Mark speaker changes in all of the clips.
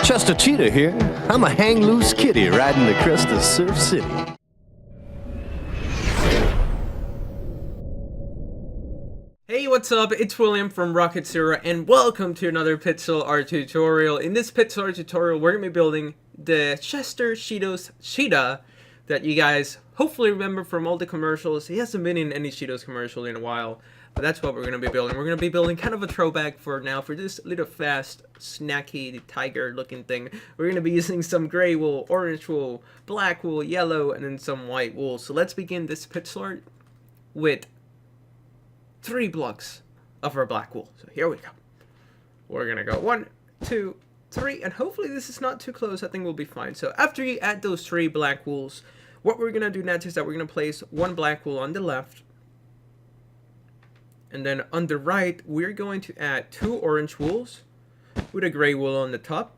Speaker 1: Just a cheetah here. I'm a hang loose kitty riding the crest of Surf City.
Speaker 2: Hey, what's up? It's William from Rocket Zero, and welcome to another pixel art tutorial. In this pixel art tutorial, we're going to be building the Cheetos Cheetah that you guys hopefully remember from all the commercials. He hasn't been in any Cheetos commercial in a while, but that's what we're going to be building. We're going to be building kind of a throwback for now for this little fast, snacky, tiger-looking thing. We're going to be using some gray wool, orange wool, black wool, yellow, and then some white wool. So let's begin this pixel art with 3 blocks of our black wool. So here we go. We're gonna go 1, 2, 3, and hopefully this is not too close. I think we'll be fine. So after you add those 3 black wools, what we're gonna do next is that we're gonna place 1 black wool on the left, and then on the right we're going to add 2 orange wools with a gray wool on the top,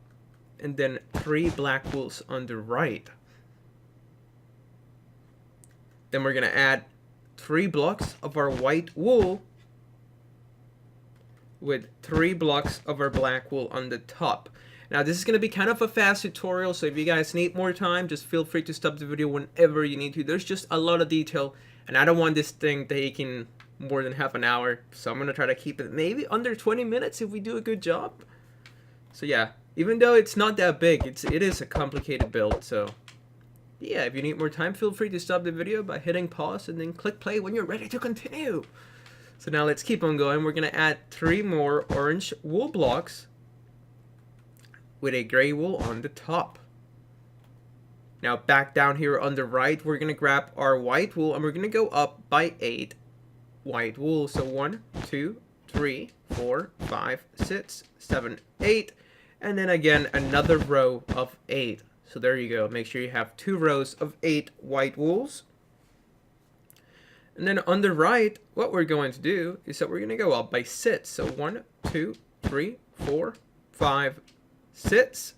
Speaker 2: and then 3 black wools on the right. Then we're gonna add 3 blocks of our white wool with 3 blocks of our black wool on the top. Now this is going to be kind of a fast tutorial, so if you guys need more time, just feel free to stop the video whenever you need to. There's just a lot of detail, and I don't want this thing taking more than half an hour, so I'm going to try to keep it maybe under 20 minutes if we do a good job. So yeah, even though it's not that big, it is a complicated build, so yeah, if you need more time, feel free to stop the video by hitting pause and then click play when you're ready to continue. So now let's keep on going. We're going to add 3 more orange wool blocks with a gray wool on the top. Now back down here on the right, we're going to grab our white wool and we're going to go up by 8 white wool. So 1, 2, 3, 4, 5, 6, 7, 8, and then again another row of 8. So there you go. Make sure you have 2 rows of 8 white wools. And then on the right, what we're going to do is that we're going to go up by 6. So 1, 2, 3, 4, 5, 6.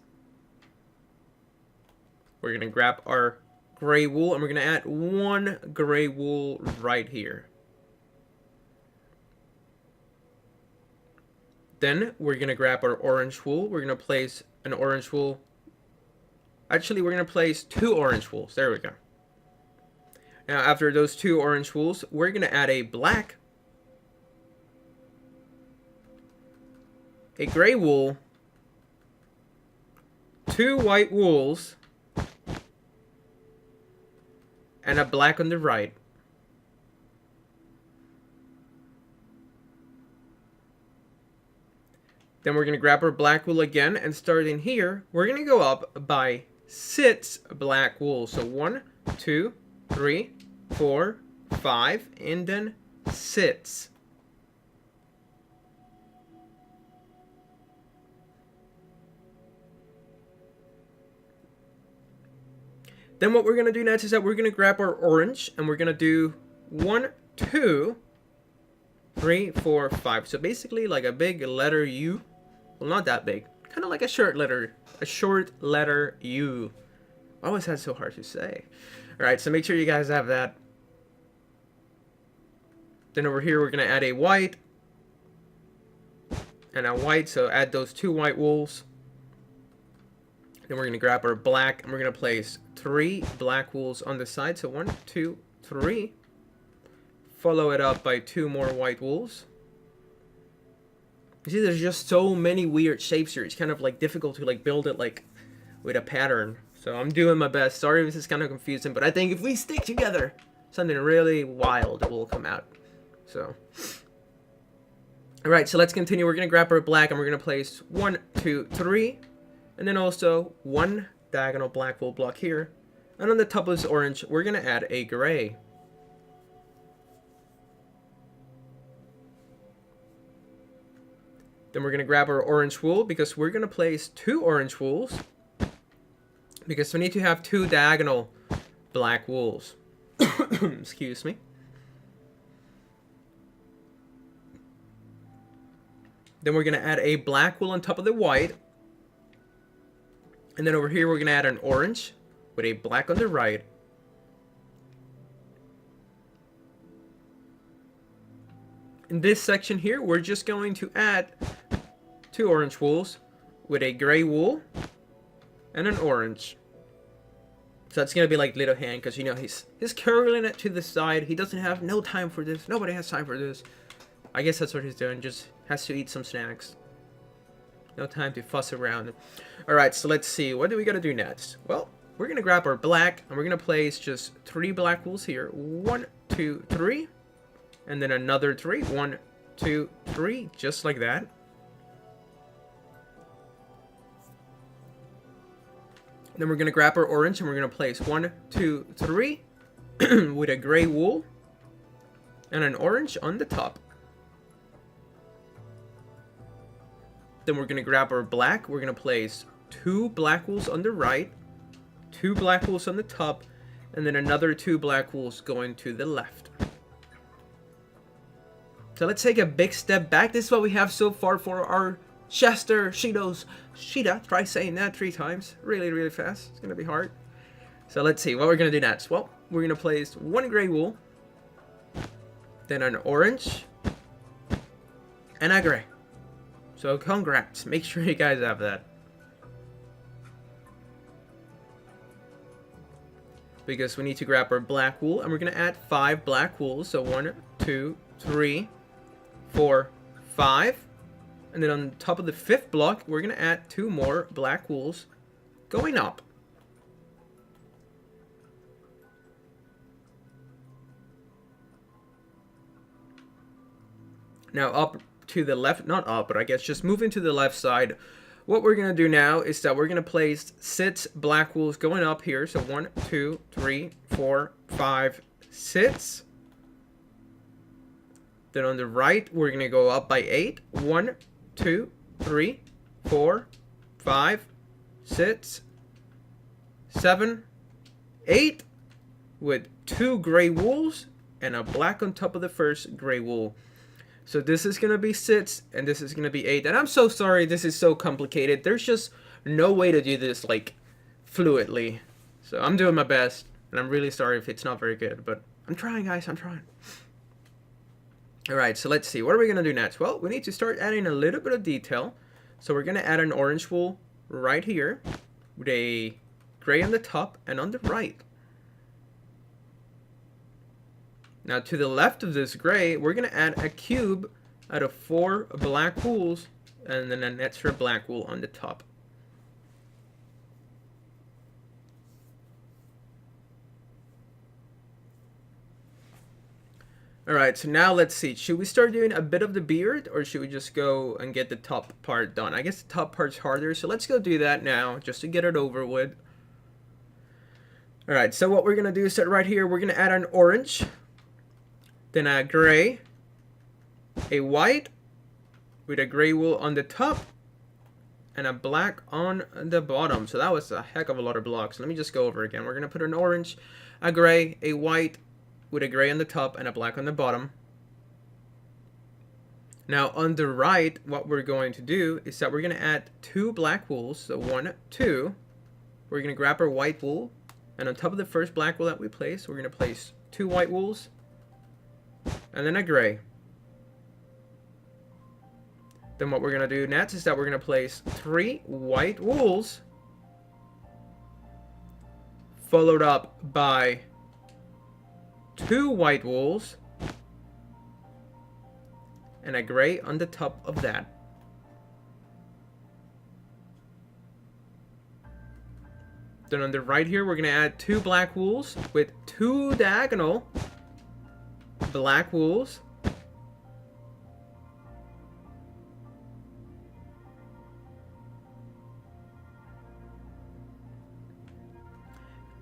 Speaker 2: We're going to grab our gray wool and we're going to add 1 gray wool right here. Then we're going to grab our orange wool. We're going to place an orange wool. Actually, we're going to place 2 orange wools. There we go. Now, after those 2 orange wools, we're going to add a black, a gray wool, 2 white wools, and a black on the right. Then we're going to grab our black wool again, and starting here, we're going to go up by 6 black wool. So 1, 2, 3, 4, 5, and then 6. Then what we're going to do next is that we're going to grab our orange and we're going to do 1, 2, 3, 4, 5. So basically like a big letter U. Well, not that big. Kind of like a short letter U. I always had so hard to say. Alright, so make sure you guys have that. Then over here we're going to add a white and a white, so add those 2 white wools. Then we're going to grab our black and we're going to place 3 black wools on the side. So 1, 2, 3. Follow it up by 2 more white wools. You see, there's just so many weird shapes here. It's kind of like difficult to like build it like with a pattern. So I'm doing my best. Sorry if this is kind of confusing, but I think if we stick together, something really wild will come out. So, all right, so let's continue. We're gonna grab our black and we're gonna place 1, 2, 3, and then also 1 diagonal black wool block here. And on the top of this orange, we're gonna add a gray. Then we're going to grab our orange wool because we're going to place 2 orange wools because we need to have 2 diagonal black wools. Excuse me. Then we're going to add a black wool on top of the white. And then over here we're going to add an orange with a black on the right. In this section here, we're just going to add 2 orange wools with a gray wool and an orange. So that's gonna be like little hand, because you know he's curling it to the side. He doesn't have no time for this. Nobody has time for this. I guess that's what he's doing. Just has to eat some snacks. No time to fuss around. All right, so let's see. What do we gotta do next? Well, we're gonna grab our black, and we're gonna place just 3 black wools here. 1, 2, 3, and then another 3. 1, 2, 3, just like that. Then we're gonna grab our orange, and we're gonna place 1, 2, 3 with a gray wool and an orange on the top. Then we're gonna grab our black. We're gonna place 2 black wools on the right, 2 black wools on the top, and then another 2 black wools going to the left. So let's take a big step back. This is what we have so far for our Cheetos. Cheetah. Try saying that 3 times. Really, really fast. It's gonna be hard. So let's see what we're gonna do next. Well, we're gonna place 1 gray wool, then an orange, and a gray. So congrats. Make sure you guys have that. Because we need to grab our black wool, and we're gonna add 5 black wools. So 1, 2, 3, 4, 5. And then on top of the 5th block, we're gonna add 2 more black wools going up. Now up to the left, not up, but I guess just moving to the left side. What we're gonna do now is that we're gonna place 6 black wools going up here. So 1, 2, 3, 4, 5, 6. Then on the right, we're gonna go up by 8. 1, 2, 3, 4, 5, 6, 7, 8, with 2 gray wools and a black on top of the first gray wool. So this is gonna be 6 and this is gonna be 8. And I'm so sorry this is so complicated. There's just no way to do this like fluidly. So I'm doing my best, and I'm really sorry if it's not very good, but I'm trying, guys. I'm trying. Alright, so let's see. What are we going to do next? Well, we need to start adding a little bit of detail. So we're going to add an orange wool right here with a gray on the top and on the right. Now to the left of this gray, we're going to add a cube out of 4 black wools and then an extra black wool on the top. Alright, so now let's see. Should we start doing a bit of the beard, or should we just go and get the top part done? I guess the top part's harder, so let's go do that now, just to get it over with. Alright, so what we're going to do is that right here, we're going to add an orange, then a gray, a white, with a gray wool on the top, and a black on the bottom. So that was a heck of a lot of blocks. Let me just go over again. We're going to put an orange, a gray, a white, with a gray on the top and a black on the bottom. Now on the right, what we're going to do is that we're going to add 2 black wools. So 1, 2. We're going to grab our white wool, and on top of the first black wool that we place, we're going to place 2 white wools and then a gray. Then what we're going to do next is that we're going to place 3 white wools, followed up by 2 white wools and a gray on the top of that. Then on the right here, we're going to add 2 black wools with 2 diagonal black wools.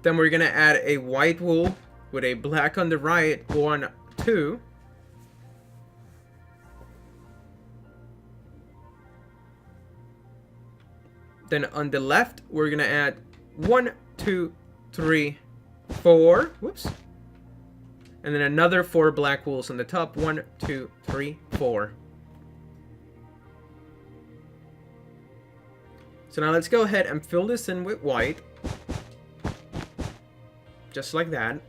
Speaker 2: Then we're going to add a white wool with a black on the right, 1, 2. Then on the left, we're going to add 1, 2, 3, 4. Whoops. And then another 4 black wools on the top. 1, 2, 3, 4. So now let's go ahead and fill this in with white. Just like that.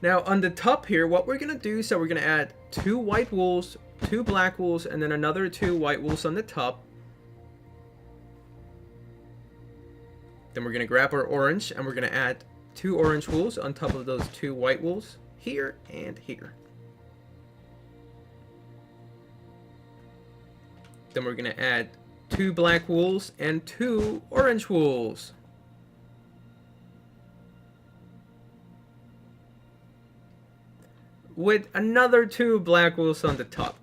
Speaker 2: Now on the top here, what we're going to do is that we're going to add 2 white wools, 2 black wools and then another 2 white wools on the top. Then we're going to grab our orange and we're going to add 2 orange wools on top of those 2 white wools here and here. Then we're going to add 2 black wools and 2 orange wools. With another 2 black wools on the top.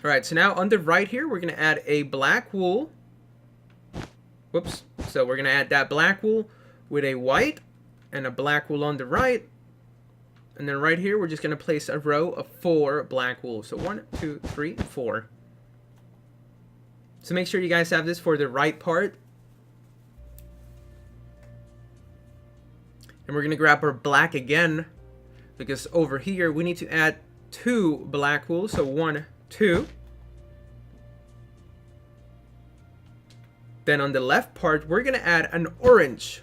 Speaker 2: Alright, so now on the right here, we're going to add a black wool. Whoops. So we're going to add that black wool with a white and a black wool on the right. And then right here, we're just going to place a row of 4 black wool. So 1, 2, 3, 4. So make sure you guys have this for the right part. And we're going to grab our black again, because over here we need to add 2 black wool. So 1, 2. Then on the left part, we're going to add an orange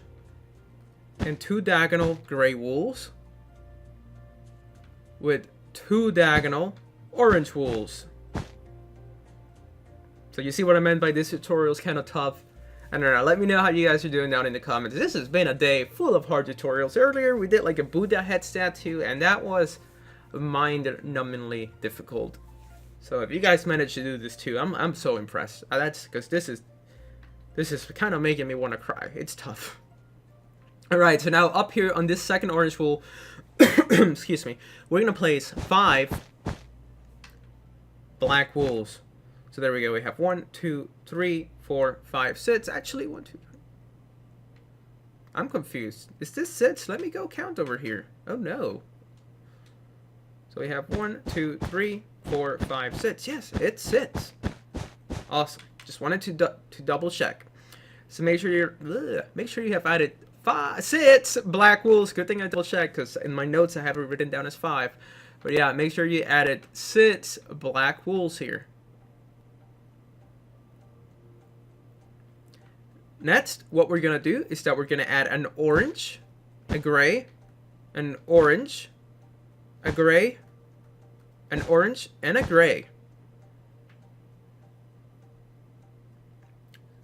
Speaker 2: and 2 diagonal gray wools with 2 diagonal orange wools. So you see what I meant by this tutorial is kind of tough. I don't know, let me know how you guys are doing down in the comments. This has been a day full of hard tutorials. Earlier we did like a Buddha head statue, and that was mind-numbingly difficult. So if you guys managed to do this too, I'm so impressed. That's because this is kind of making me want to cry. It's tough. Alright, so now up here on this second orange wool, excuse me, we're going to place 5 black wools. So there we go. We have 1, 2, 3, 4, 5, 6. Actually, 1, 2, 3. I'm confused. Is this 6? Let me go count over here. Oh no. So we have 1, 2, 3, 4, 5, 6. Yes, it's 6. Awesome. Just wanted to double check. So make sure you have added 6 black wools. Good thing I double checked, because in my notes I have it written down as 5. But yeah, make sure you added 6 black wools here. Next, what we're going to do is that we're going to add an orange, a gray, an orange, a gray, an orange, and a gray.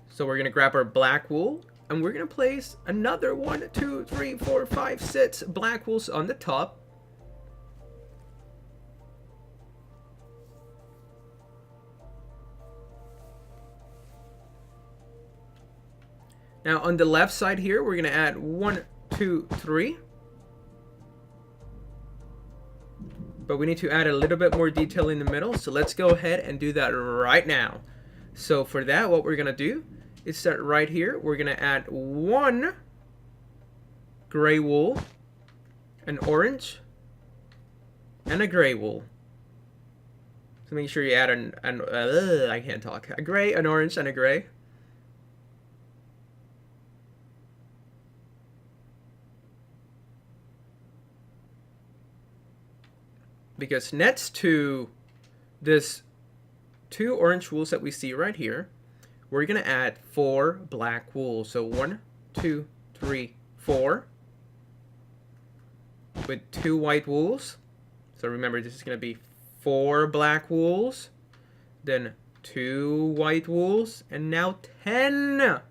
Speaker 2: So we're going to grab our black wool, and we're going to place another 1, 2, 3, 4, 5, 6 black wools on the top. Now on the left side here, we're going to add 1, 2, 3. But we need to add a little bit more detail in the middle. So let's go ahead and do that right now. So for that, what we're going to do is that right here, we're going to add 1 gray wool, an orange, and a gray wool. So make sure you add I can't talk. A gray, an orange, and a gray. Because next to this 2 orange wools that we see right here, we're going to add 4 black wools. So 1, 2, 3, 4. With 2 white wools. So remember, this is going to be 4 black wools. Then 2 white wools. And now 10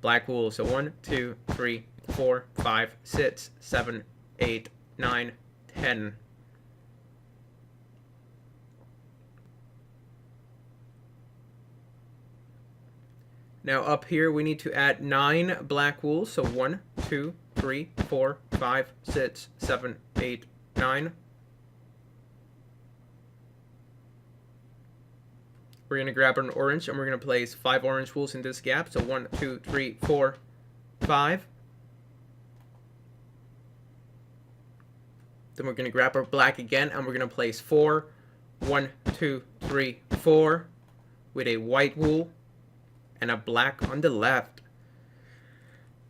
Speaker 2: black wools. So 1, 2, 3, 4, 5, 6, 7, 8, 9, 10. Now up here we need to add 9 black wools. So 1, 2, 3, 4, 5, 6, 7, 8, 9. We're going to grab an orange and we're going to place 5 orange wools in this gap. So 1, 2, 3, 4, 5. Then we're going to grab our black again and we're going to place 4. 1, 2, 3, 4 with a white wool and a black on the left.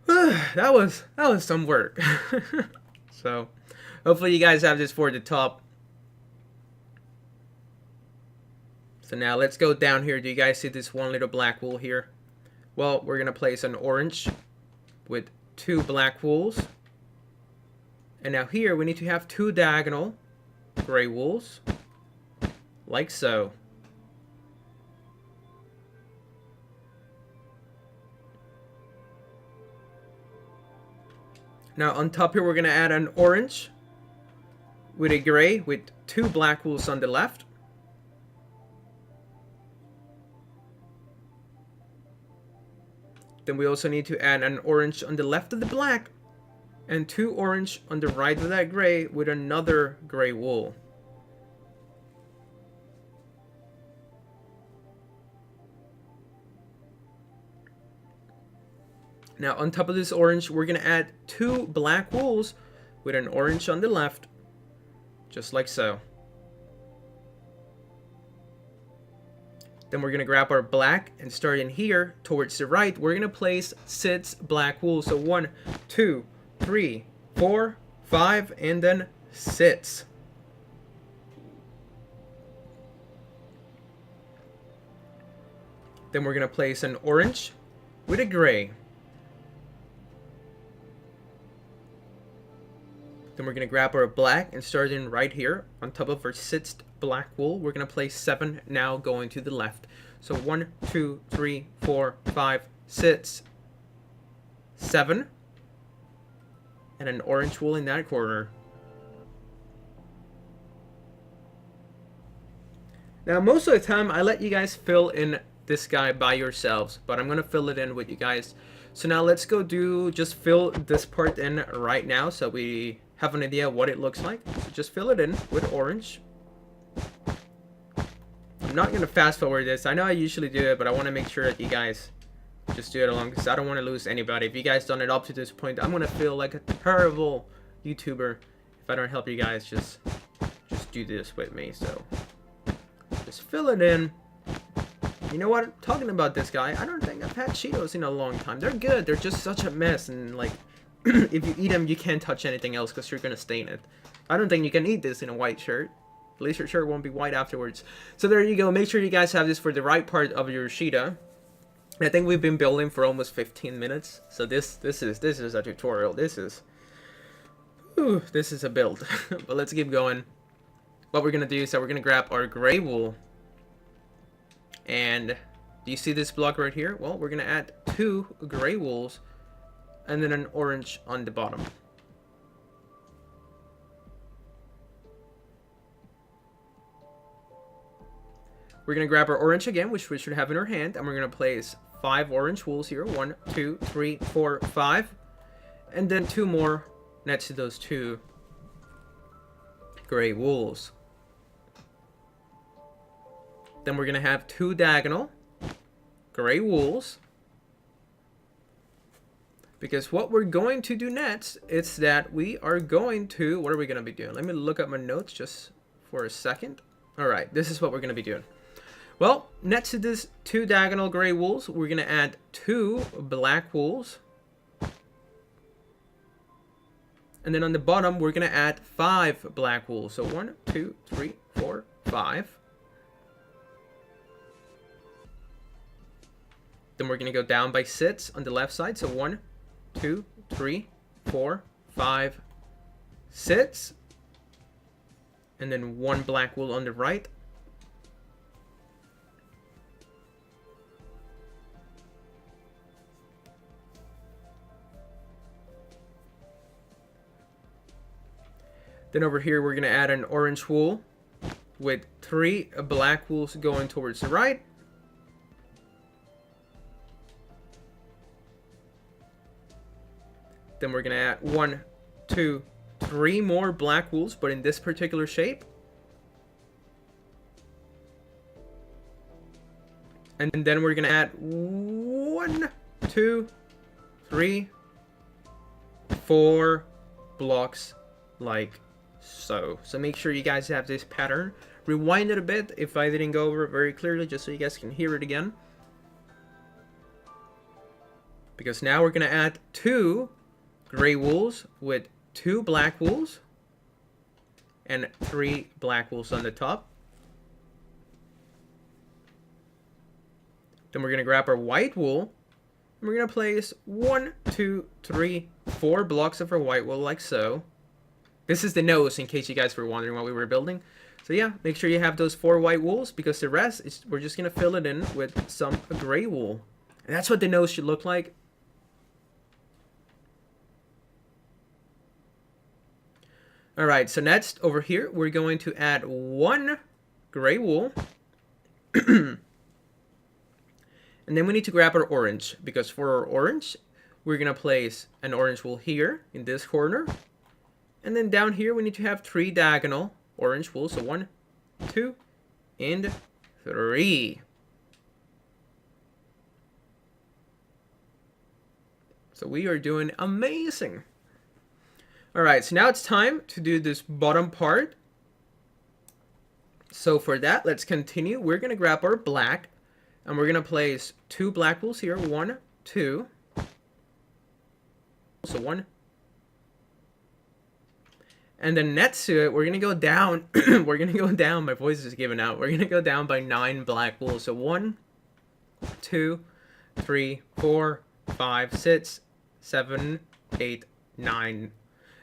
Speaker 2: that was some work. So hopefully you guys have this for the top. So now let's go down here. Do you guys see this one little black wool here? Well, we're going to place an orange with 2 black wools. And now here we need to have 2 diagonal gray wools, like so. Now on top here we're going to add an orange with a gray with 2 black wools on the left. Then we also need to add an orange on the left of the black and 2 orange on the right of that gray with another gray wool. Now on top of this orange, we're going to add 2 black wools with an orange on the left, just like so. Then we're going to grab our black and starting here towards the right, we're going to place 6 black wools. So 1, 2, 3, 4, 5, and then 6. Then we're going to place an orange with a gray. Then we're going to grab our black and starting right here on top of our 6th black wool, we're going to place 7 now going to the left. So 1, 2, 3, 4, 5, 6, 7. And an orange wool in that corner. Now most of the time I let you guys fill in this guy by yourselves, but I'm going to fill it in with you guys. So now let's go just fill this part in right now so we have an idea what it looks like. So just fill it in with orange. I'm not going to fast forward this. I know I usually do it, but I want to make sure that you guys just do it along because I don't want to lose anybody. If you guys done it up to this point, I'm going to feel like a terrible YouTuber if I don't help you guys just do this with me. So just fill it in. You know what? Talking about this guy, I don't think I've had Cheetos in a long time. They're good. They're just such a mess, and like if you eat them, you can't touch anything else because you're gonna stain it. I don't think you can eat this in a white shirt. At least your shirt won't be white afterwards. So there you go. Make sure you guys have this for the right part of your Cheetah. I think we've been building for almost 15 minutes. So this is a tutorial. This is a build. But let's keep going. What we're gonna do is that we're gonna grab our gray wool. And do you see this block right here? Well, we're gonna add 2 gray wools and then an orange on the bottom. We're gonna grab our orange again, which we should have in our hand, and we're gonna place 5 orange wools here. 1, 2, 3, 4, 5. And then 2 more next to those 2 gray wools. Then we're going to have 2 diagonal gray wools. Because what we're going to do next is that we are going to... What are we going to be doing? Let me look up my notes just for a second. Alright, this is what we're going to be doing. Well, next to this 2 diagonal gray wools, we're going to add 2 black wools. And then on the bottom, we're going to add 5 black wools. So 1, 2, 3, 4, 5. Then we're going to go down by 6 on the left side. So 1, 2, 3, 4, 5, 6. And then 1 black wool on the right. Then over here, we're going to add an orange wool with 3 black wools going towards the right. Then we're going to add 1, 2, 3 more black wools, but in this particular shape. And then we're going to add 1, 2, 3, 4 blocks like so. So make sure you guys have this pattern. Rewind it a bit if I didn't go over it very clearly, just so you guys can hear it again. Because now we're going to add 2 gray wools with 2 black wools and 3 black wools on the top. Then we're going to grab our white wool And we're going to place 1, 2, 3, 4 blocks of our white wool like so. This is the nose, in case you guys were wondering what we were building. So yeah, make sure you have those 4 white wools, because the rest is, we're just going to fill it in with some gray wool. And that's what the nose should look like. Alright, so next over here, we're going to add 1 gray wool. And then we need to grab our orange, because for our orange, we're going to place an orange wool here in this corner. And then down here, we need to have 3 diagonal orange wool. So 1, 2, and 3. So we are doing amazing. Alright, so now it's time to do this bottom part. So for that, let's continue. We're going to grab our black, and we're going to place 2 black wools here. 1, 2. So 1. And then next to it, we're going to go down. We're going to go down. My voice is giving out. We're going to go down by 9 black wools. So 1, 2, 3, 4, 5, 6, 7, 8, 9.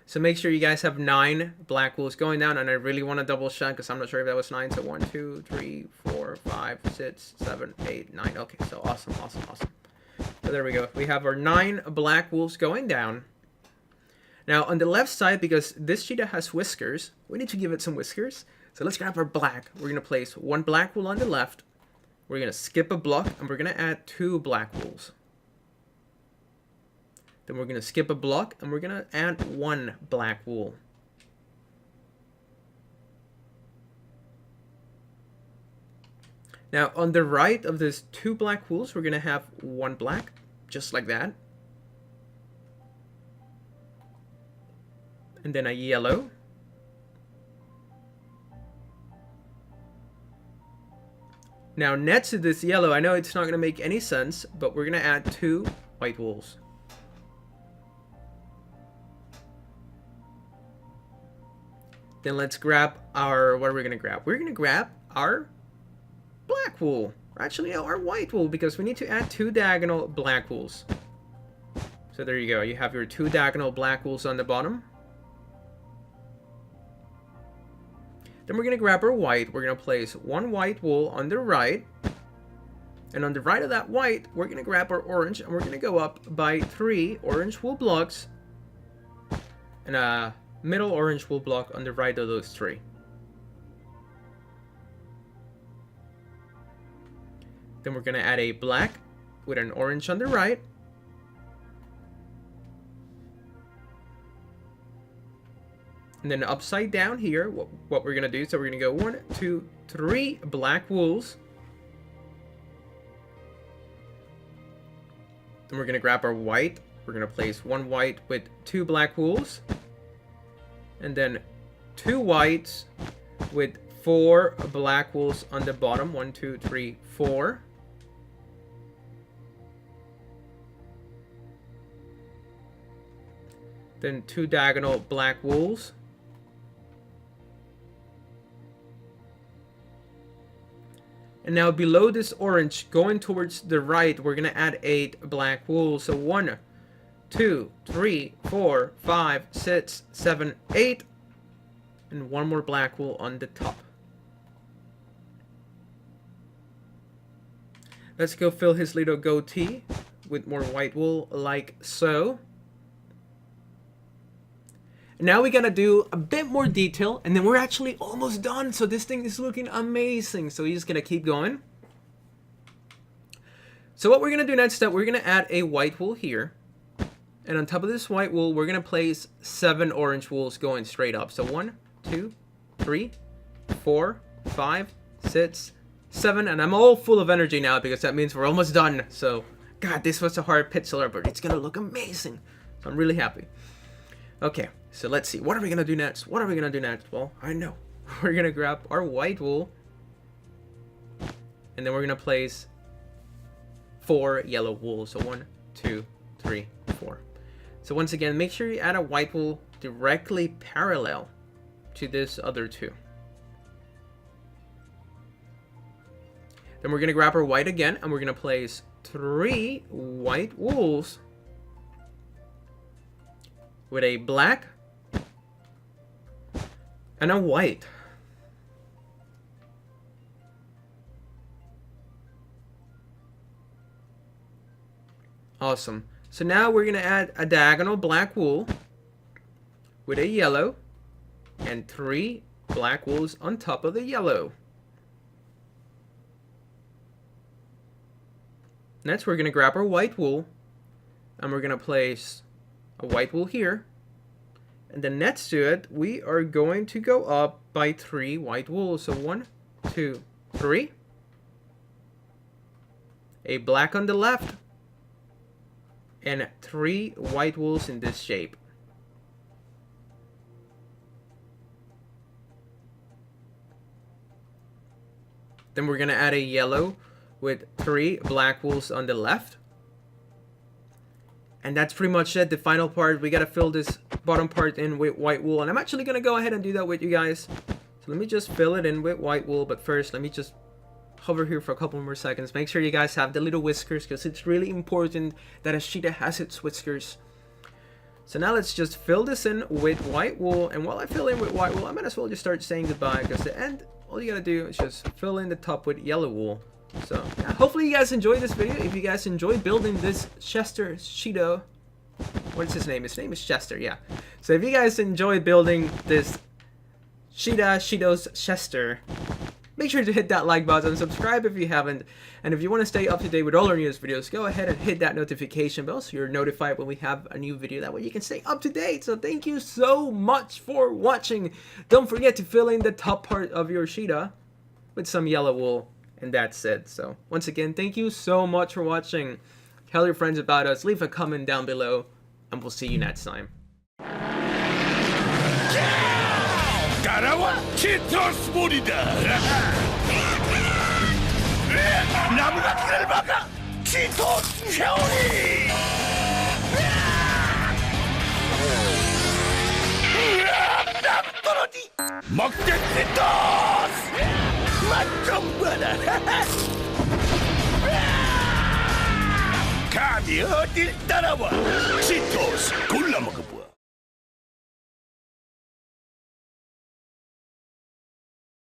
Speaker 2: So make sure you guys have 9 black wools going down. And I really want to double check, because I'm not sure if that was 9. So 1, 2, 3, 4, 5, 6, 7, 8, 9. Okay, so awesome. So there we go. We have our 9 black wools going down. Now on the left side, because this cheetah has whiskers, we need to give it some whiskers. So let's grab our black. We're going to place 1 black wool on the left. We're going to skip a block, and we're going to add 2 black wools. Then we're going to skip a block, and we're going to add 1 black wool. Now on the right of this 2 black wools, we're going to have 1 black, just like that. And then a yellow. Now next to this yellow, I know it's not going to make any sense, but we're going to add 2 white wools. Then let's grab our, what are we going to grab? We're going to grab our black wool. Actually, our white wool, because we need to add 2 diagonal black wools. So there you go. You have your 2 diagonal black wools on the bottom. Then we're going to grab our white. We're going to place 1 white wool on the right. And on the right of that white, we're going to grab our orange, and we're going to go up by 3 orange wool blocks. And a middle orange wool block on the right of those 3. Then we're going to add a black with an orange on the right. And then upside down here, what we're going to do, so we're going to go 1, 2, 3 black wools. Then we're going to grab our white. We're going to place 1 white with 2 black wools. And then 2 whites with 4 black wools on the bottom. 1, 2, 3, 4. Then 2 diagonal black wools. And now below this orange, going towards the right, we're going to add 8 black wool. So 1, 2, 3, 4, 5, 6, 7, 8. And 1 more black wool on the top. Let's go fill his little goatee with more white wool like so. Now we gotta do a bit more detail, and then we're actually almost done. So this thing is looking amazing. So we're just gonna keep going. So what we're gonna do next step, we're gonna add a white wool here. And on top of this white wool, we're gonna place 7 orange wools going straight up. So 1, 2, 3, 4, 5, 6, 7. And I'm all full of energy now because that means we're almost done. So, God, this was a hard pixel, but it's gonna look amazing. So I'm really happy. Okay, so let's see. What are we going to do next? Well, I know. We're going to grab our white wool. And then we're going to place 4 yellow wool. So 1, 2, 3, 4. So once again, make sure you add a white wool directly parallel to this other 2. Then we're going to grab our white again. And we're going to place 3 white wools with a black and a white. Awesome. So now we're going to add a diagonal black wool with a yellow and 3 black wools on top of the yellow. Next, we're going to grab our white wool and we're going to place a white wool here. And then next to it, we are going to go up by 3 white wools. So 1, 2, 3. A black on the left. And 3 white wools in this shape. Then we're going to add a yellow with 3 black wools on the left. And that's pretty much it. The final part, we got to fill this bottom part in with white wool. And I'm actually going to go ahead and do that with you guys. So let me just fill it in with white wool. But first, let me just hover here for a couple more seconds. Make sure you guys have the little whiskers because it's really important that a cheetah has its whiskers. So now let's just fill this in with white wool. And while I fill in with white wool, I might as well just start saying goodbye because the end, all you got to do is just fill in the top with yellow wool. So yeah, hopefully you guys enjoyed this video. If you guys enjoyed building this Chester Cheeto, what's his name? His name is Chester, yeah. So if you guys enjoy building this Cheetos Chester, make sure to hit that like button, subscribe if you haven't, and if you want to stay up to date with all our newest videos, go ahead and hit that notification bell so you're notified when we have a new video. That way you can stay up to date. So thank you so much for watching. Don't forget to fill in the top part of your cheetah with some yellow wool. And that's it. So once again, thank you so much for watching. Tell your friends about us. Leave a comment down below. And we'll see you next time.
Speaker 3: Kami hadir tanawa Cheetos, gula mo